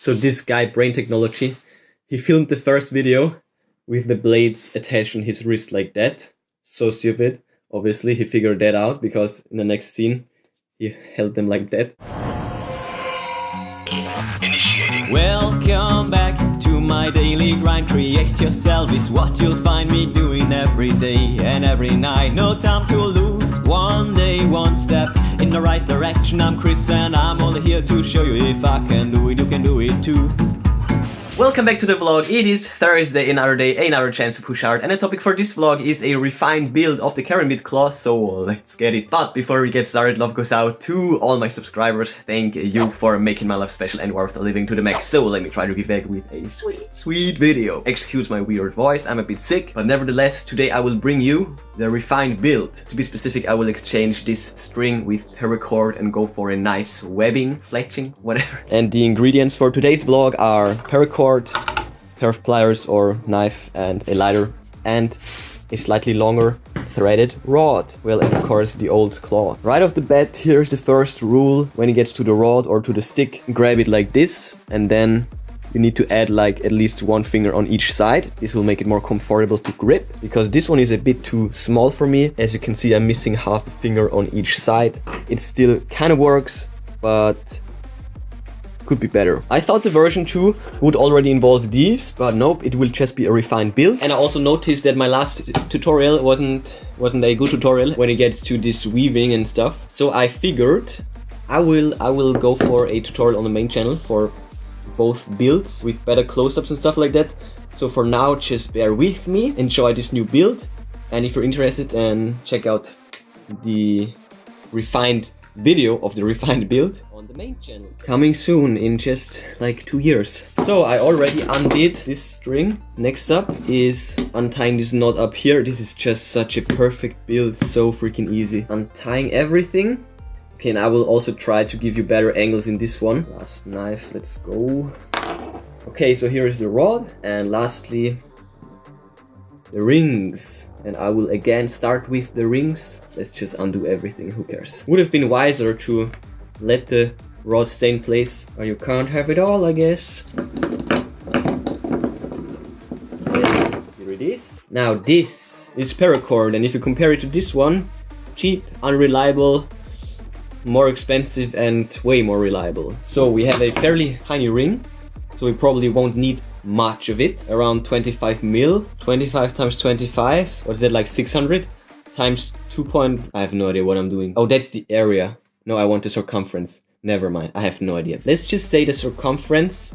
So this guy, Brain Technology, he filmed the first video with the blades attached on his wrist like that. So stupid. Obviously, he figured that out because in the next scene, he held them like that. Initiating. Welcome back to my daily grind. Create yourself is what you'll find me doing every day and every night. No time to lose. One day, one step in the right direction. I'm Chris and I'm only here to show you if I can do it, you can do it too. Welcome back to the vlog. It is Thursday, another day, another chance to push hard, and the topic for this vlog is a refined build of the Karambit claw, so let's get it. But before we get started, love goes out to all my subscribers. Thank you for making my life special and worth living to the max. So let me try to give back with a sweet video. Excuse my weird voice, I'm a bit sick, but nevertheless, today I will bring you the refined build. To be specific, I will exchange this string with paracord and go for a nice webbing, fletching, whatever. And the ingredients for today's vlog are paracord, pair of pliers or knife and a lighter, and a slightly longer threaded rod. Well, and of course the old claw. Right off the bat, here's the first rule. When it gets to the rod or to the stick, grab it like this, and then you need to add like at least one finger on each side. This will make it more comfortable to grip, because this one is a bit too small for me. As you can see, I'm missing half a finger on each side. It still kind of works, but could be better. I thought the version 2 would already involve these, but nope, it will just be a refined build. And I also noticed that my last tutorial wasn't a good tutorial when it gets to this weaving and stuff. So I figured I will go for a tutorial on the main channel for both builds with better close-ups and stuff like that. So for now, just bear with me, enjoy this new build, and if you're interested, then check out the refined video of the refined build on the main channel. Coming soon in just like 2 years. So I already undid this string. Next up is untying this knot up here. This is just such a perfect build, so freaking easy. Untying everything. Okay, and I will also try to give you better angles in this one. Last knife, let's go. Okay, so here is the rod, and lastly the rings. And I will again start with the rings. Let's just undo everything, who cares. Would have been wiser to let the rod stay in place, or you can't have it all, I guess. Okay, here it is. Now this is paracord, and if you compare it to this one, cheap, unreliable, more expensive and way more reliable. So we have a fairly tiny ring, so we probably won't need much of it, around 25 mil. 25 times 25, what is that, like 600 times 2 I have no idea what I'm doing. Oh, that's the area. No, I want the circumference. Never mind, I have no idea. Let's just say the circumference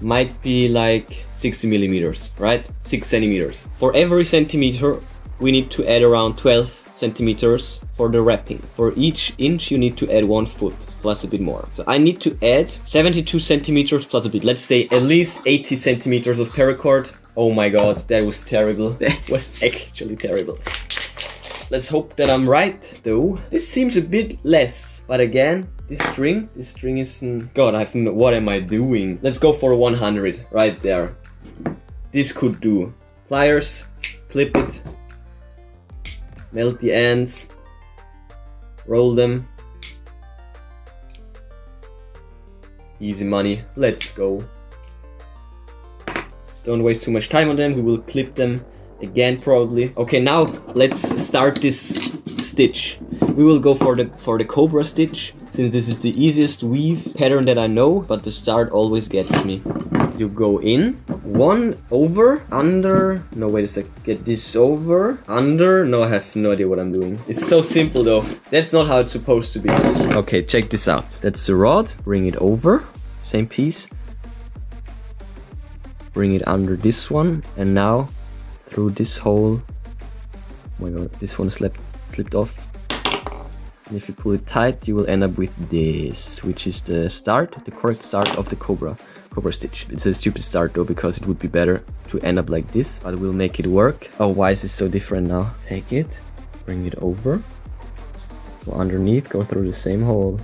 might be like 60 millimeters, right? 6 centimeters. For every centimeter, we need to add around 12 centimeters for the wrapping. For each inch, you need to add 1 foot plus a bit more. So I need to add 72 centimeters plus a bit. Let's say at least 80 centimeters of paracord. Oh my god, that was terrible. That was actually terrible. Let's hope that I'm right though. This seems a bit less, but again, this string isn't... God, what am I doing? Let's go for 100 right there. This could do. Pliers, clip it, melt the ends, roll them. Easy money, let's go. Don't waste too much time on them, we will clip them again probably. Okay, now let's start this stitch. We will go for the cobra stitch, since this is the easiest weave pattern that I know, but the start always gets me. You go in, one over, under, no wait a sec, get this over, under, no I have no idea what I'm doing. It's so simple though, that's not how it's supposed to be. Okay, check this out, that's the rod, bring it over, same piece, bring it under this one, and now through this hole, oh my god, this one slipped off. And if you pull it tight, you will end up with this, which is the start, the correct start of the cobra stitch. It's a stupid start though, because it would be better to end up like this, but we'll make it work. Oh, why is this so different now? Take it, bring it over, go underneath, go through the same hole.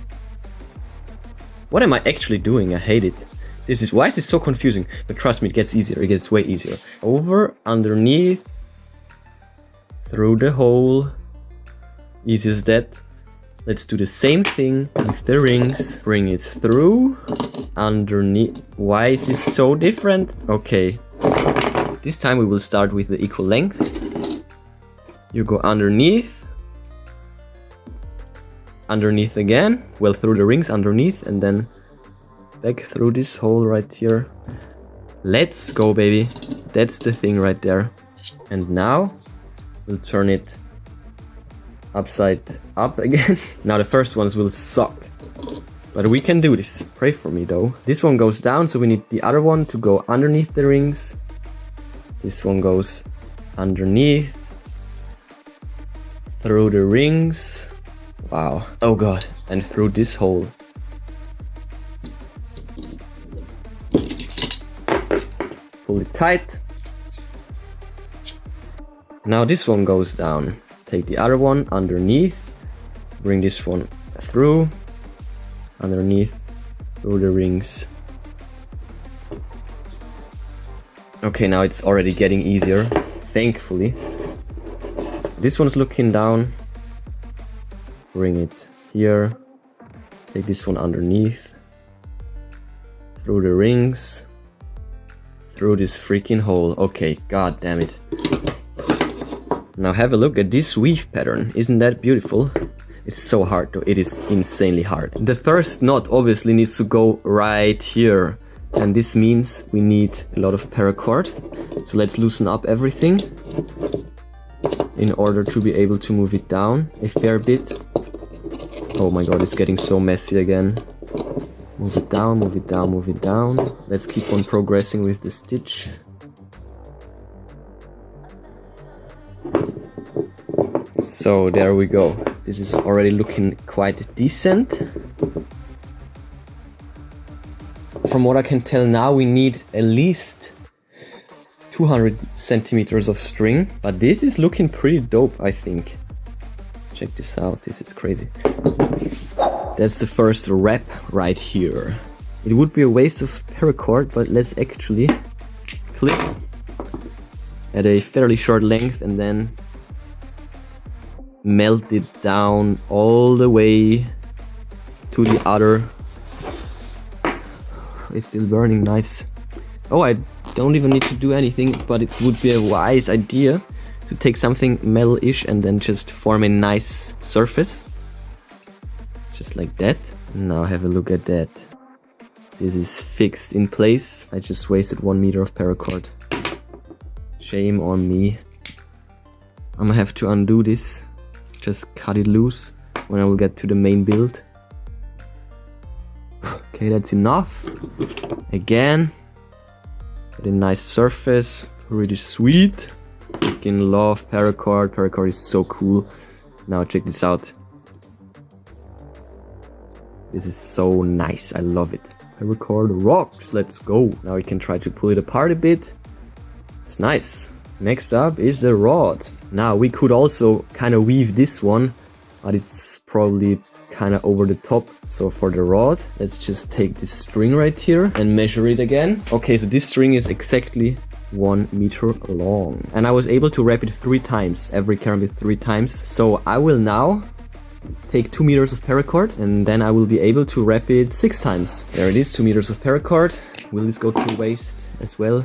What am I actually doing? I hate it. Why is this so confusing? But trust me, it gets easier, it gets way easier. Over, underneath, through the hole, easy as that. Let's do the same thing with the rings. Bring it through, underneath. Why is this so different? Okay. This time we will start with the equal length. You go underneath. Underneath again. Well, through the rings, underneath, and then back through this hole right here. Let's go, baby. That's the thing right there. And now we'll turn it upside up again. Now the first ones will suck, but we can do this. Pray for me though. This one goes down, so we need the other one to go underneath the rings. This one goes underneath, through the rings. Wow. Oh god. And through this hole. Pull it tight. Now this one goes down. Take the other one underneath. Bring this one through. Underneath. Through the rings. Okay, now it's already getting easier. Thankfully. This one's looking down. Bring it here. Take this one underneath. Through the rings. Through this freaking hole. Okay, god damn it. Now have a look at this weave pattern. Isn't that beautiful? It's so hard though. It is insanely hard. The first knot obviously needs to go right here. And this means we need a lot of paracord. So let's loosen up everything in order to be able to move it down a fair bit. Oh my god, it's getting so messy again. Move it down, move it down, move it down. Let's keep on progressing with the stitch. So there we go. This is already looking quite decent. From what I can tell now, we need at least 200 centimeters of string. But this is looking pretty dope, I think. Check this out, this is crazy. That's the first wrap right here. It would be a waste of paracord, but let's actually clip at a fairly short length and then melt it down all the way to the other. It's still burning, nice. Oh, I don't even need to do anything, but it would be a wise idea to take something metal-ish and then just form a nice surface. Just like that. Now have a look at that. This is fixed in place. I just wasted 1 meter of paracord. Shame on me. I'm gonna have to undo this. Just cut it loose when I will get to the main build. Okay, that's enough. Again, get a nice surface. Really sweet. Freaking love paracord. Paracord is so cool. Now check this out. This is so nice. I love it. Paracord rocks. Let's go. Now we can try to pull it apart a bit. It's nice. Next up is the rod. Now we could also kind of weave this one, but it's probably kind of over the top. So for the rod, let's just take this string right here and measure it again. Okay, so this string is exactly 1 meter long. And I was able to wrap it 3 times, every karambit 3 times. So I will now take 2 meters of paracord and then I will be able to wrap it 6 times. There it is, 2 meters of paracord. Will this go to waste as well?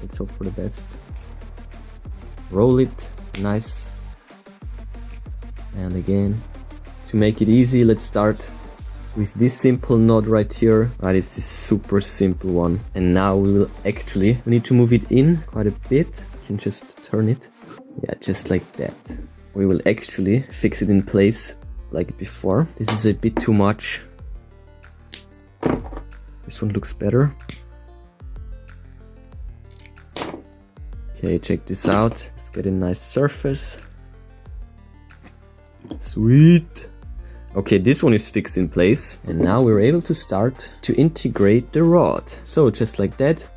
Let's hope for the best. Roll it, nice. And again, to make it easy, let's start with this simple knot right here. Right, it's this super simple one. And now we will actually, we need to move it in quite a bit. You can just turn it. Yeah, just like that. We will actually fix it in place like before. This is a bit too much. This one looks better. Okay, check this out. Let's get a nice surface. Sweet. Okay, this one is fixed in place. And now we're able to start to integrate the rod. So just like that,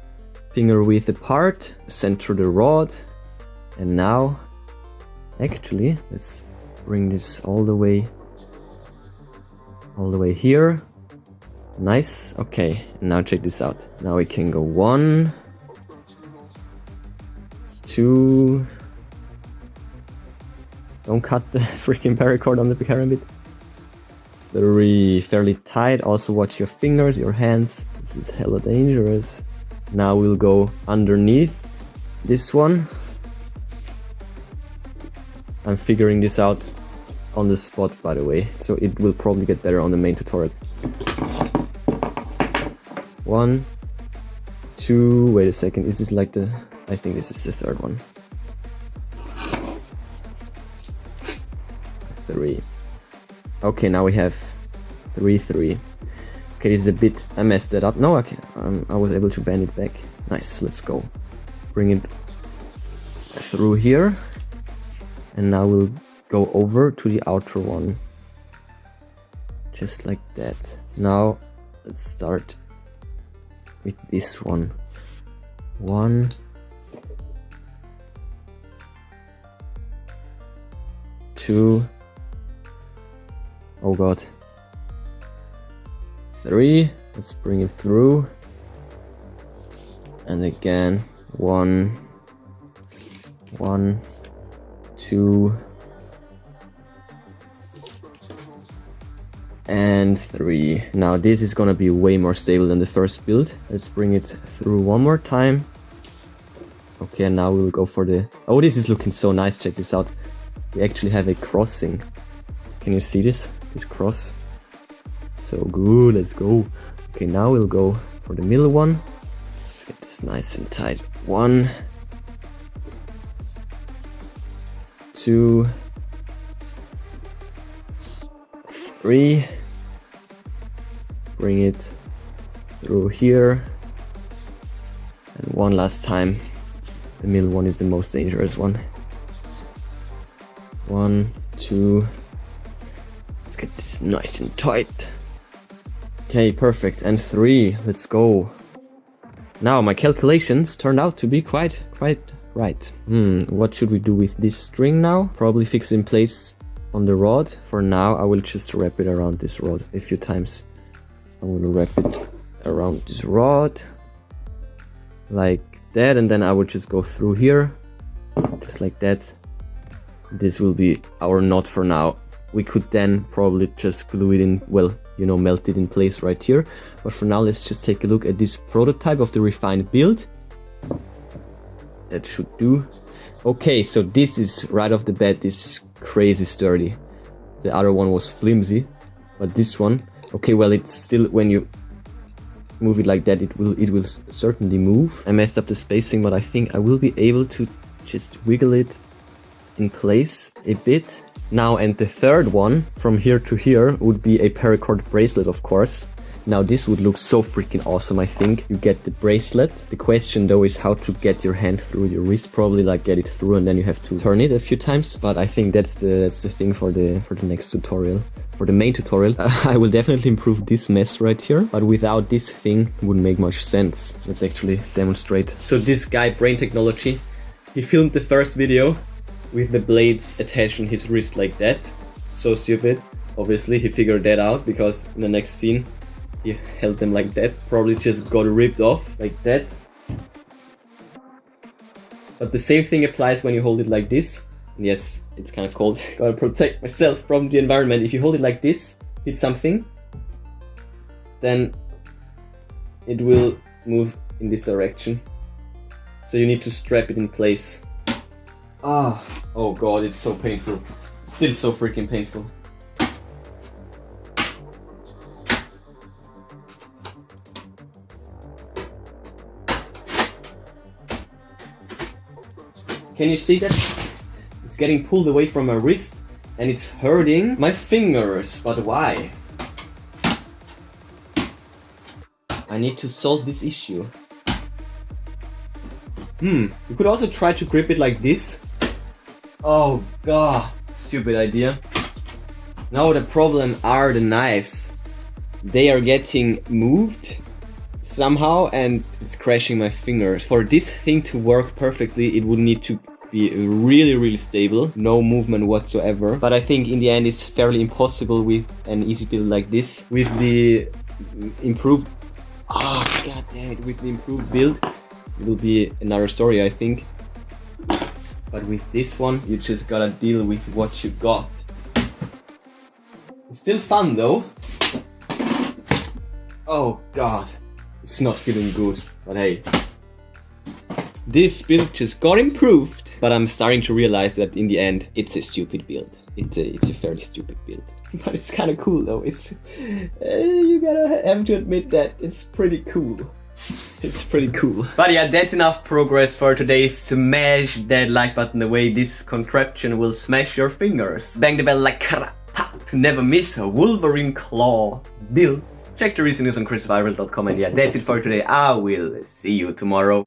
finger width apart, center the rod. And now, actually, let's bring this all the way here. Nice. Okay, now check this out. Now we can go 1, 2. Don't cut the freaking paracord on the karambit. 3. Fairly tight. Also watch your fingers, your hands. This is hella dangerous. Now we'll go underneath this one. I'm figuring this out on the spot, by the way, so it will probably get better on the main tutorial. 1, 2, wait a second, is this like the... I think this is the third one. 3. Okay, now we have 3, 3. Okay, this is a bit... I messed that up. No, okay, I was able to bend it back. Nice, let's go. Bring it through here. And now we'll go over to the outer one. Just like that. Now, let's start with this one. 1. 2. Oh god. 3. Let's bring it through. And again. 1. 1. 2. And 3. Now this is gonna be way more stable than the first build. Let's bring it through one more time. Okay, and now we'll go for the... Oh, this is looking so nice, check this out. We actually have a crossing. Can you see this? This cross. So good, let's go. Okay, now we'll go for the middle one. Let's get this nice and tight. 1. 2. 3. Bring it through here. And one last time. The middle one is the most dangerous one. 1, 2. Let's get this nice and tight. Okay, perfect. And 3. Let's go. Now my calculations turned out to be quite right. What should we do with this string now? Probably fix it in place on the rod. For now, I will just wrap it around this rod a few times. I'm gonna wrap it around this rod like that, and then I will just go through here just like that. This will be our knot for now. We could then probably just glue it in, well, you know, melt it in place right here. But for now, let's just take a look at this prototype of the refined build. That should do. Okay, so this is right off the bat, this crazy sturdy. The other one was flimsy, but this one, okay, well, it's still, when you move it like that, it will certainly move. I messed up the spacing, but I think I will be able to just wiggle it in place a bit. Now, and the third one from here to here would be a paracord bracelet, of course. Now this would look so freaking awesome. I think you get the bracelet. The question though is how to get your hand through your wrist. Probably like get it through and then you have to turn it a few times. But I think that's the thing for the next tutorial. For the main tutorial, I will definitely improve this mess right here. But without this thing, it wouldn't make much sense. Let's actually demonstrate. So this guy, Brain Technology, he filmed the first video with the blades attached on his wrist like that. So stupid. Obviously he figured that out because in the next scene he held them like that. Probably just got ripped off like that. But the same thing applies when you hold it like this. And yes, it's kind of cold. Gotta protect myself from the environment. If you hold it like this, hit something, then it will move in this direction. So you need to strap it in place. Oh god, it's so painful. Still so freaking painful. Can you see that? It's getting pulled away from my wrist and it's hurting my fingers. But why? I need to solve this issue. You could also try to grip it like this. Oh god, stupid idea. Now the problem are the knives. They are getting moved somehow and it's crashing my fingers. For this thing to work perfectly, it would need to be really stable, no movement whatsoever. But I think in the end it's fairly impossible with an easy build like this. With the improved, god damn it, with the improved build, it will be another story, I think. But with this one, you just gotta deal with what you got. It's still fun though. Oh god, it's not feeling good, but hey. This build just got improved, but I'm starting to realize that in the end, it's a stupid build. It's a fairly stupid build. But it's kind of cool though. It's you gotta have to admit that it's pretty cool. It's pretty cool. But yeah, that's enough progress for today. Smash that like button away. This contraption will smash your fingers. Bang the bell like karambit to never miss a Wolverine claw build. Check the recent news on ChrisViral.com, and yeah, that's it for today. I will see you tomorrow.